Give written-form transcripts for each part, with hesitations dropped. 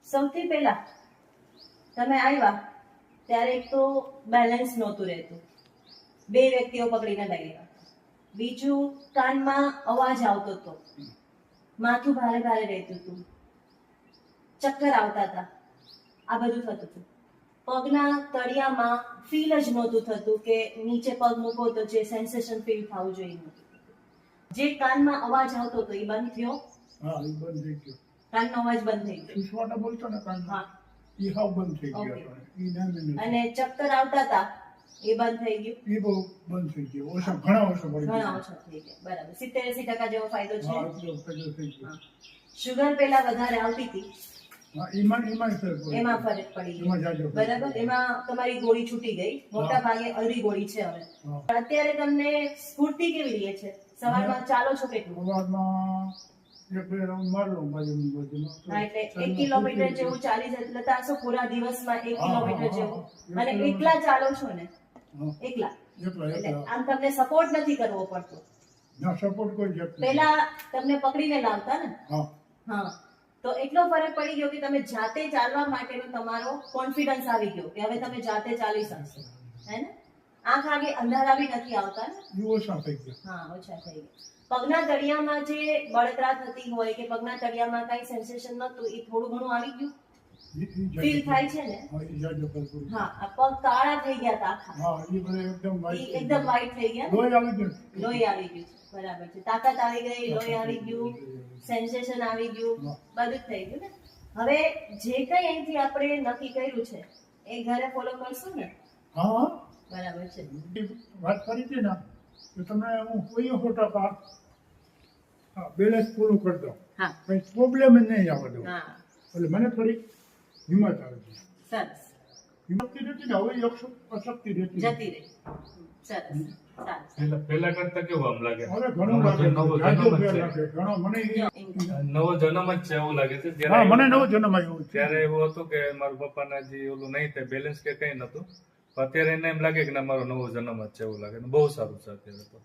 સૌથી પહેલા તમે આવ્યા ત્યારે એક તો બેલેન્સ નહોતું રહેતું, બે વ્યક્તિઓ પકડીને લઈ આવ્યા. બીજું, કાનમાં અવાજ આવતો હતો, માથું ભારે ભારે રહેતું હતું, ચક્કર આવતા હતા, આ બધું થતું હતું. પગના તળિયામાં ફીલ જ નહોતું થતું કે નીચે પગ મૂકો તો જે સેન્સેશન ફીલ થવું જોઈએ નહોતું. જે કાનમાં અવાજ આવતો હતો એ બંધ થયો. હા, એ બંધ થઈ ગયો. કાનનો અવાજ બંધ થઈ ગયો. સુસવાટા બોલતો ને કાનમાં, હા, એ હાવ બંધ થઈ ગયો. Okay. ઈ ના મને. અને ચક્કર આવતા હતા એ બંધ થઈ ગયું. એ બહુ બંધ થઈ ગયો. ઓછા ઘણા ઓછા પડી ઘણા ગયા. ઓછા થઈ ગયા. બરાબર, 70-80% જેવો ફાયદો છે. હા, એટલો ફાયદો થઈ ગયો. હા. શુગર પેલા વધારે આવતી હતી, હા, એમાં ફરક પડ્યો. એમાં ફરક પડી એમાં ગયો. જાજો ફરક બરાબર, પડ્યો. એમાં તમારી ગોળી છૂટી ગઈ. મોટા ભાગે અડધી ગોળી છે હવે. હા. અત્યારે તમને સ્ફૂર્તિ કેવી રહે છે? સવારમાં ચાલો છો કેટલું? સવારમાં એક બે રાઉન્ડ મારલો બાજુની બાજુમાં. હા, એટલે 1 કિલોમીટર જેવું ચાલી જતા હશો પૂરા દિવસમાં, 1 કિલોમીટર જેવું. અને એકલા ચાલો છો ને? હા, એકલા. એકલા એટલે એકલા. આમ તમને સપોર્ટ નથી કરવો પડતો. ના, સપોર્ટ કોઈ જતો નથી. પેલા તમને પકડીને લાવતા ને? હા, હા, તો એટલો ફરક પડી ગયો કે તમે જાતે ચાલવા માટેનો તમારો કોન્ફિડન્સ આવી ગયો કે હવે તમે જાતે ચાલી શકશો, હે ને? આંખ આગે અંધારા બી નથી આવતા ને? એ ઓછા થઈ ગયા. હા, ઓછા થઈ ગયા. પગના તળિયામાં જે બળતરા થતી હોય કે પગના તળિયામાં કઈ સેન્સેશન નતું, એ થોડું ઘણું આવી ગયું, ફીલ થાય છે ને? હા, એ જાજો ફરક પડ્યો. હા, આ પગ કાળા થઈ ગયા હતા આખા. હા, એ બધા એકદમ ઈ white એકદમ વ્હાઈટ થઈ ગયા. લોહી આવી ગયું. લોહી આવી ગયું છે. બરાબર છે. તાકાત આવી ગઈ, લોહી આવી ગયું, સેન્સેશન આવી ગયું, બધું જ થઈ ગયું ને? હવે જે કઈ અહીંથી આપણે નક્કી કર્યું છે એ ઘરે ફોલો કરશું ને? હા, બરાબર છે. વાત કરી હતી ને તો તમે હું કોઈ 100% બેલેન્સ પૂરું કરી દઉં. હા, કઈ પ્રોબ્લેમ જ નહીં આવવા દઉં. હા, એટલે મને થોડી હિંમત આવે છે. સરસ. હિંમત રહેતી ને હવે અશક્તિ રહેતી જતી રહી. સરસ, સારું. પેલા કરતા કેવું આમ લાગે? હવે ઘણું લાગે નવો છે. જાજો જન્મ જ ફેર છે. લાગે. ઘણો મને નવો જન્મ જ છે એવું લાગે છે. હા, મને ત્યારે નવો જન્મ આવ્યો છે. ત્યારે એવું હતું કે મારા પપ્પાના જે ઓલું નહીં થાય બેલેન્સ કે કઈ નતું, પણ અત્યારે એને એમ લાગે કે ના મારો નવો જન્મ જ છે એવું લાગે. બહુ સારું છે અત્યારે તો.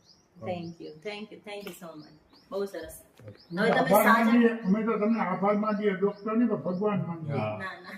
Thank you so much. બહુ સરસ. હવે તમે આભાર સાજા. માનીએ. અમે તો તમને આભાર માનીએ, ડોક્ટર નહીં પણ ભગવાન માનીએ. હા. ના ના